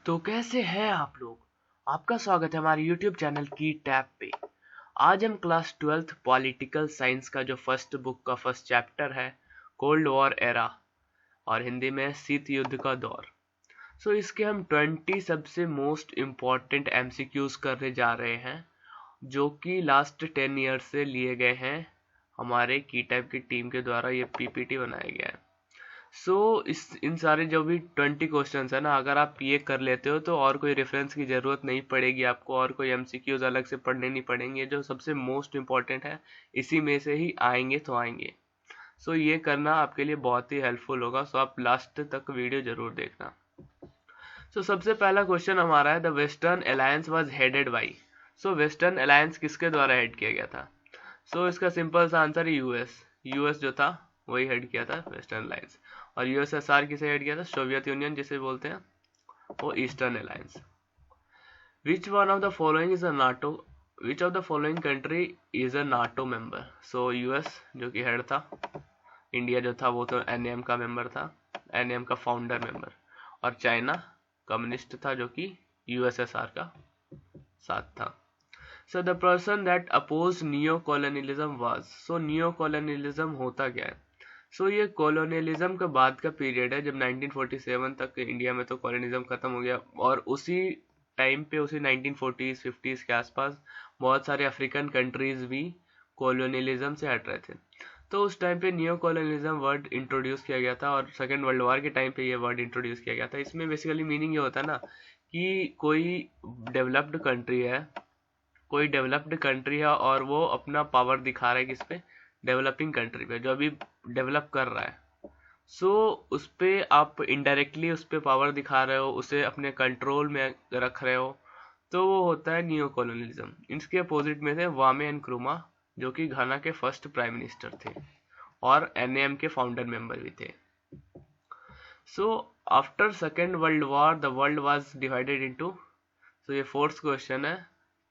तो कैसे हैं आप लोग। आपका स्वागत है हमारे YouTube चैनल की टैब पे। आज हम क्लास 12th पॉलिटिकल साइंस का जो फर्स्ट बुक का फर्स्ट चैप्टर है कोल्ड वॉर एरा और हिंदी में शीत युद्ध का दौर। इसके हम 20 सबसे मोस्ट इम्पॉर्टेंट MCQs करने जा रहे हैं जो कि लास्ट 10 ईयर्स से लिए गए हैं। हमारे की टाइप की टीम के द्वारा ये PPT बनाया गया है। इन सारे जो भी 20 क्वेश्चंस है ना, अगर आप ये कर लेते हो तो और कोई रेफरेंस की ज़रूरत नहीं पड़ेगी आपको, और कोई MCQs अलग से पढ़ने नहीं पड़ेंगे। जो सबसे मोस्ट इम्पॉर्टेंट है इसी में से ही आएंगे तो आएंगे। ये करना आपके लिए बहुत ही हेल्पफुल होगा। आप लास्ट तक वीडियो जरूर देखना। सबसे पहला क्वेश्चन हमारा है the western alliance was headed by. Western alliance किसके द्वारा हेड किया गया था? इसका सिंपल सा आंसर है यूएस जो था वही हेड किया था वेस्टर्न अलायंस। और USSR किसे हेड किया था? सोवियत यूनियन जिसे बोलते हैं वो eastern alliance. Which one of the following is a NATO which of the following country is a NATO member? US जो कि हेड था, इंडिया जो था वो तो NAM का मेंबर था, NAM का फाउंडर मेंबर, और चाइना कम्युनिस्ट था जो कि USSR का साथ था। The person that oppose neo colonialism was. Neo colonialism होता क्या है? ये कॉलोनियलिज्म के बाद का पीरियड है जब 1947 तक इंडिया में तो कॉलोनियलिज्म खत्म हो गया, और उसी टाइम पे उसी 1940s 50s के आसपास बहुत सारे अफ्रीकन कंट्रीज भी कॉलोनियलिज्म से हट रहे थे। तो उस टाइम पे नियो कॉलोनियलिज्म वर्ड इंट्रोड्यूस किया गया था, और सेकेंड वर्ल्ड वॉर के टाइम पे ये वर्ड इंट्रोड्यूस किया गया था। इसमें बेसिकली मीनिंग ये होता है ना कि कोई डेवलप्ड कंट्री है और वो अपना पावर दिखा रहा है किस पे? डेवलपिंग कंट्री पे, जो अभी डेवलप कर रहा है। उस पे आप इनडायरेक्टली उस पे पावर दिखा रहे हो, उसे अपने कंट्रोल में रख रहे हो, तो वो होता है नियो कॉलोनियलिज्म। इसके अपोजिट में थे वामे एंड क्रुमा जो कि घाना के फर्स्ट प्राइम मिनिस्टर थे और NAM के फाउंडर मेंबर भी थे। After second world war the world was divided into, ये फोर्थ क्वेश्चन है,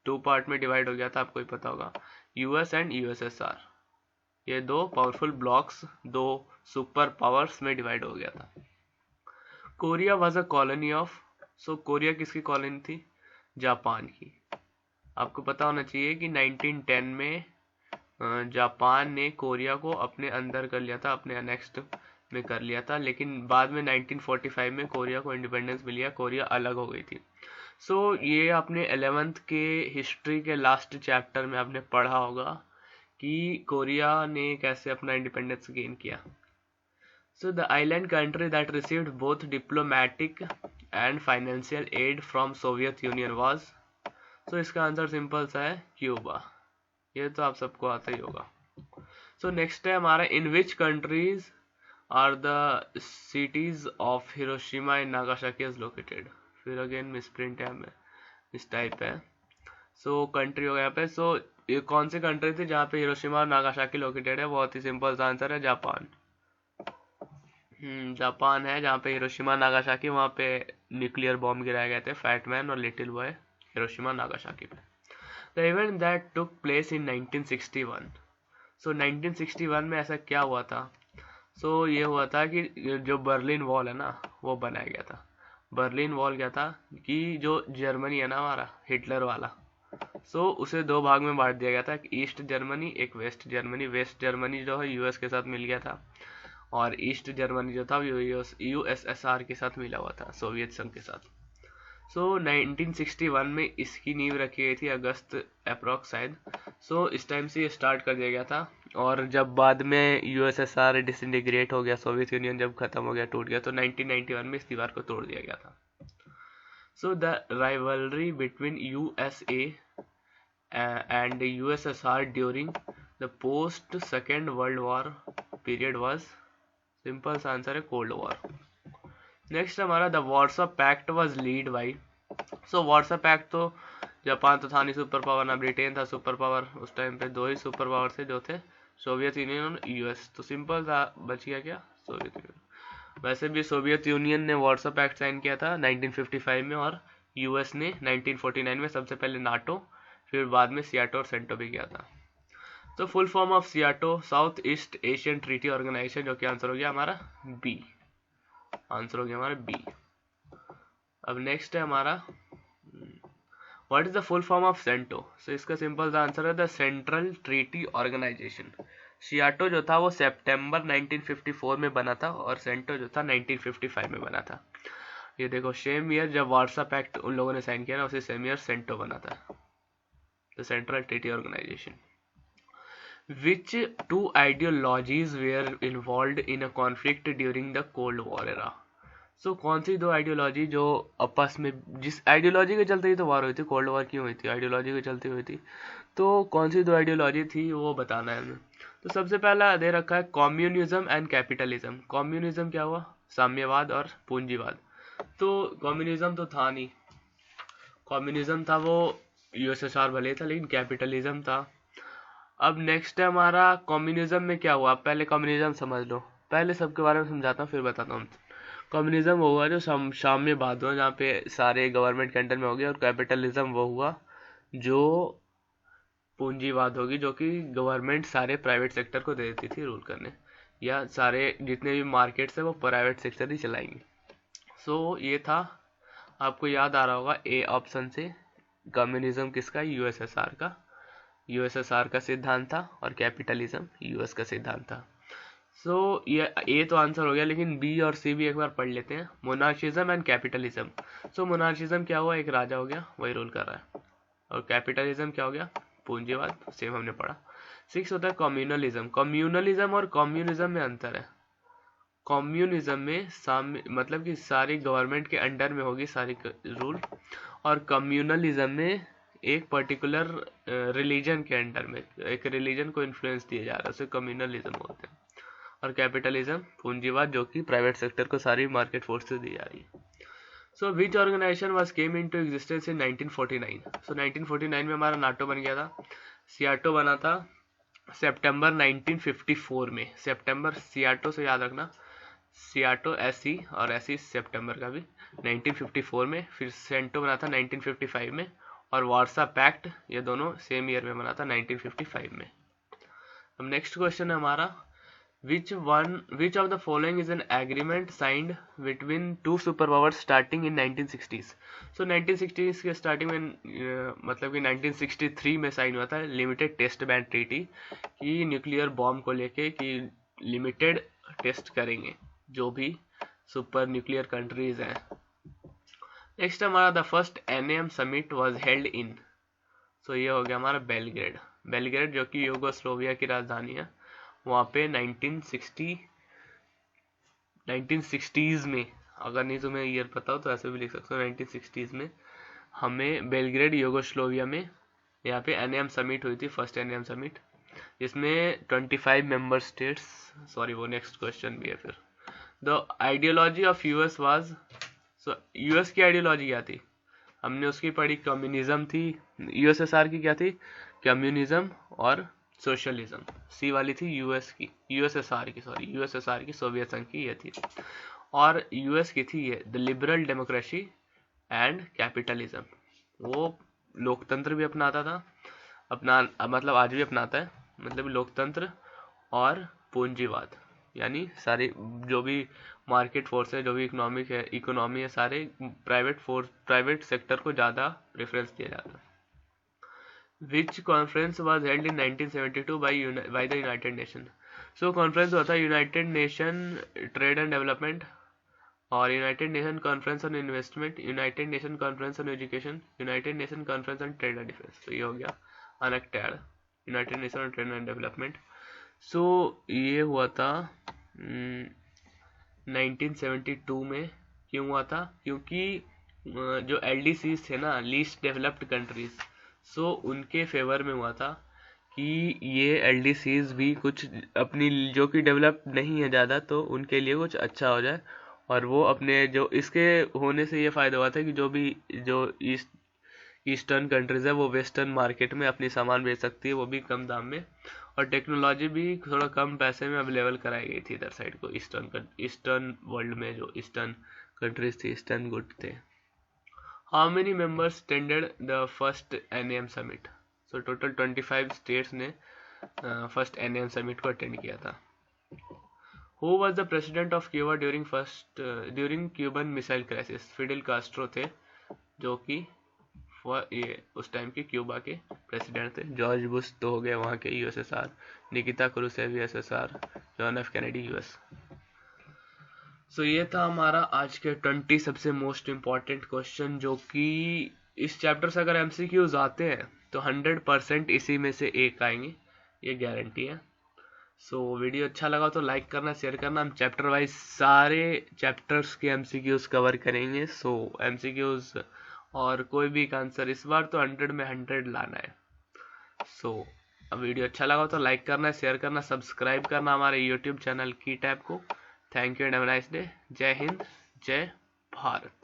2 पार्ट में डिवाइड हो गया था, आपको ही पता होगा। US एंड USSR, ये दो पावरफुल ब्लॉक्स, दो सुपर पावर्स में डिवाइड हो गया था। Korea was a colony of. Korea किसकी कॉलोनी थी? जापान की। आपको पता होना चाहिए कि 1910 में जापान ने कोरिया को अपने अंदर कर लिया था, अपने अनेक्स्ट में कर लिया था, लेकिन बाद में 1945 में कोरिया को इंडिपेंडेंस मिल गया, कोरिया अलग हो गई थी। ये आपने 11th के हिस्ट्री के लास्ट चैप्टर में आपने पढ़ा होगा कि कोरिया ने कैसे अपना इंडिपेंडेंस गेन किया। The island country that received both diplomatic and financial aid from Soviet union was. इसका आंसर सिंपल सा है क्यूबा। ये तो आप सबको आता ही होगा। नेक्स्ट है हमारा in which countries are the cities of Hiroshima and Nagasaki is located. फिर अगेन मिसप्रिंट है, इस टाइप है। कंट्री हो गया यहाँ पे। ये कौन सी कंट्री थी जहाँ पे हिरोशिमा और नागासाकी लोकेटेड है? बहुत ही सिंपल सा आंसर है जापान। जापान है जहाँ पे हिरोशिमा नागासाकी, वहाँ पे न्यूक्लियर बॉम्ब गिराए गए थे, फैट मैन और लिटिल बॉय, हिरोशिमा नागासाकी पे। The event that took place in 1961। 1961 में ऐसा क्या हुआ था? ये हुआ था कि जो बर्लिन वॉल है ना वो बनाया गया था। बर्लिन वॉल क्या था कि जो जर्मनी है ना हमारा हिटलर वाला, उसे दो भाग में बांट दिया गया था, एक ईस्ट जर्मनी एक वेस्ट जर्मनी। वेस्ट जर्मनी जो है US के साथ मिल गया था, और ईस्ट जर्मनी जो था USSR के साथ मिला हुआ था, सोवियत संघ के साथ। 1961 में इसकी नींव रखी गई थी, अगस्त अप्रॉक्स शायद। इस टाइम से ये स्टार्ट कर दिया गया था, और जब बाद में USSR डिसइंटीग्रेट हो गया, सोवियत यूनियन जब खत्म हो गया, टूट गया, तो 1991 में इस दीवार को तोड़ दिया गया था। The rivalry between USA and USSR during the post Second World War period was, simple सा आंसर है कोल्ड वॉर। नेक्स्ट हमारा the Warsaw pact was lead by. Warsaw pact तो जापान तो था नहीं सुपर पावर, ना ब्रिटेन था super power. उस टाइम पे दो ही सुपर पावर थे जो थे सोवियत यूनियन और US। तो सिंपल सा बच गया क्या? Soviet Union. वैसे भी सोवियत यूनियन ने वार्सो पैक्ट साइन किया था 1955 में, और US ने 1949 में, सबसे पहले नाटो, फिर बाद में सियाटो और सेंटो भी किया था। Full form of SEATO South East Asian treaty organisation, जो कि आंसर हो गया हमारा बी। आंसर हो गया हमारा बी। अब नेक्स्ट है हमारा what is the full form of CENTO. So इसका सिंपल सा आंसर है the central treaty organisation. SEATO जो था वो सितंबर 1954 में बना था और सेंटो जो था 1955 में बना था। ये देखो सेम ईयर जब वार्सा पैक्ट उन लोगों ने साइन किया ना, उसी सेम ईयर सेंटो बना था, the central treaty organisation. Which two ideologies were involved in a conflict during the Cold War era? So कौन सी दो आइडियोलॉजी जो आपस में, जिस आइडियोलॉजी के चलते ही तो वार हुई थी, कोल्ड वॉर क्यों हुई थी, आइडियोलॉजी के चलते हुई थी, तो कौन सी दो आइडियोलॉजी थी वो बताना है हमें। तो सबसे पहला दे रखा है कम्युनिज्म एंड कैपिटलिज्म। कम्युनिज्म क्या हुआ, साम्यवाद और पूंजीवाद। तो कम्युनिज्म तो था नहीं, कम्युनिज्म था वो यूएसएसआर भले था लेकिन कैपिटलिज्म था। अब नेक्स्ट है हमारा कम्युनिज्म में क्या हुआ। पहले कम्युनिज्म समझ लो, पहले सबके बारे में समझाता हूँ फिर बताता हूँ। कम्युनिज्म वो हुआ जो साम्यवाद हुआ, जहाँ पे सारे गवर्नमेंट के अंडर में हो गया, और कैपिटलिज्म वो हुआ जो पूंजीवाद होगी, जो कि गवर्नमेंट सारे प्राइवेट सेक्टर को दे देती थी रूल करने, या सारे जितने भी मार्केट्स है वो प्राइवेट सेक्टर ही चलाएंगे। सो ये था, आपको याद आ रहा होगा ए ऑप्शन से, कम्युनिज्म किसका, यूएसएसआर का। यूएसएसआर का सिद्धांत था और कैपिटलिज्म यूएस का सिद्धांत था। सो ये ए तो आंसर हो गया, लेकिन बी और सी भी एक बार पढ़ लेते हैं। मोनार्चिज्म एंड कैपिटलिज्म। सो मोनार्चिज्म क्या हुआ, एक राजा हो गया वही रूल कर रहा है, और कैपिटलिज्म क्या हो गया, पूंजीवाद, सेम हमने पढ़ा। 6 होता है कम्युनलिज्म। कम्युनलिज्म और कम्युनिज्म में अंतर है। कम्युनिज्म में मतलब कि सारी गवर्नमेंट के अंडर में होगी सारी रूल, और कम्युनलिज्म में एक पर्टिकुलर रिलीजन के अंडर में एक रिलीजन को इन्फ्लुएंस दिया जा रहा है, उसे कम्युनलिज्म बोलते हैं। और कैपिटलिज्म पूंजीवाद, जो कि प्राइवेट सेक्टर को सारी मार्केट फोर्सेस दी जा रही है। So which organisation was came into existence in 1949। So 1949 में हमारा नाटो बन गया था। सियाटो बना था सितंबर 1954 में। सितंबर सियाटो से याद रखना, सियाटो एससी और एससी सितंबर का भी 1954 में। फिर सेंटो बना था 1955 में, और वार्सा पैक्ट ये दोनों सेम ईयर में बना था 1955 में। अब नेक्स्ट क्वेश्चन है हमारा which of the following is an agreement signed between two superpowers starting in 1960s। so 1960s के स्टार्टिंग में मतलब कि 1963 में साइन हुआ था लिमिटेड टेस्ट बैन ट्रीटी, कि न्यूक्लियर बॉम्ब को लेके कि लिमिटेड टेस्ट करेंगे जो भी सुपर न्यूक्लियर कंट्रीज हैं। नेक्स्ट हमारा the first NAM summit was held in. So ये हो गया हमारा बेलग्रेड। बेलग्रेड जो कि यूगोस्लोविया की राजधानी है, वहाँ पे 1960s में, अगर नहीं तुम्हें ईयर पता हो तो ऐसे भी लिख सकते हो, 1960s में हमें बेलग्रेड यूगोस्लोविया में यहाँ पे एनएम समिट हुई थी, फर्स्ट एनएम समिट, जिसमें 25 मेंबर स्टेट्स, सॉरी वो नेक्स्ट क्वेश्चन भी है। फिर the ideology of US was, so US की आइडियोलॉजी क्या थी, हमने उसकी पढ़ी, कम्युनिज्म थी। यूएसएसआर की क्या थी, कम्युनिज्म और सोशलिज्म। सी वाली थी यूएस की, यूएसएसआर की सोवियत संघ की ये थी। और यूएस की थी ये the liberal democracy and capitalism. वो लोकतंत्र भी अपनाता था, मतलब आज भी अपनाता है, मतलब लोकतंत्र और पूंजीवाद, यानी सारे जो भी मार्केट फोर्स है, जो भी इकोनॉमी है, सारे प्राइवेट सेक्टर को ज़्यादा प्रेफरेंस दिया जाता है। Which conference was held in 1972 by the United Nations? So conference हुआ था united nation trade and development, और united nation conference on investment, united nation conference on education, united nation conference on trade and defence. तो ये हो गया UNCTAD, united nation on trade and development. So ये हुआ था 1972 में। क्यों हुआ था, क्योंकि जो एलडीसीज थे ना, लीस्ट डेवलप्ड कंट्रीज, सो उनके फेवर में हुआ था कि ये एलडीसीज भी कुछ अपनी जो कि डेवलप नहीं है ज़्यादा, तो उनके लिए कुछ अच्छा हो जाए, और वो अपने जो इसके होने से ये फ़ायदा हुआ था कि जो ईस्टर्न कंट्रीज़ है वो वेस्टर्न मार्केट में अपनी सामान बेच सकती है, वो भी कम दाम में, और टेक्नोलॉजी भी थोड़ा कम पैसे में अवेलेबल कराई गई थी इधर साइड को, ईस्टर्न वर्ल्ड में जो ईस्टर्न कंट्रीज थी, ईस्टर्न गुड थे। How many members attended the first NAM summit? So total 25 states ने फर्स्ट NAM summit को अटेंड किया था। Who was the president of Cuba during Cuban missile crisis? Fidel Castro थे, जो कि ये उस टाइम के क्यूबा के प्रेसिडेंट थे। जॉर्ज बुश तो हो गए वहाँ के USSR, Nikita Khrushchev USSR, John F Kennedy US. So ये था हमारा आज के 20 सबसे मोस्ट इम्पॉर्टेंट क्वेश्चन, जो कि इस चैप्टर से अगर एमसीक्यूज आते हैं तो 100% इसी में से एक आएंगे, ये गारंटी है। सो वीडियो अच्छा लगा तो लाइक करना, शेयर करना। हम चैप्टर वाइज सारे चैप्टर्स के एमसीक्यूज कवर करेंगे। सो एमसीक्यूज और कोई भी एक आंसर इस बार तो 100 में 100 लाना है। सो वीडियो अच्छा लगा तो लाइक करना, शेयर करना, सब्सक्राइब करना हमारे यूट्यूब चैनल की टैब को। Thank you and have a nice day. जय हिंद, जय भारत।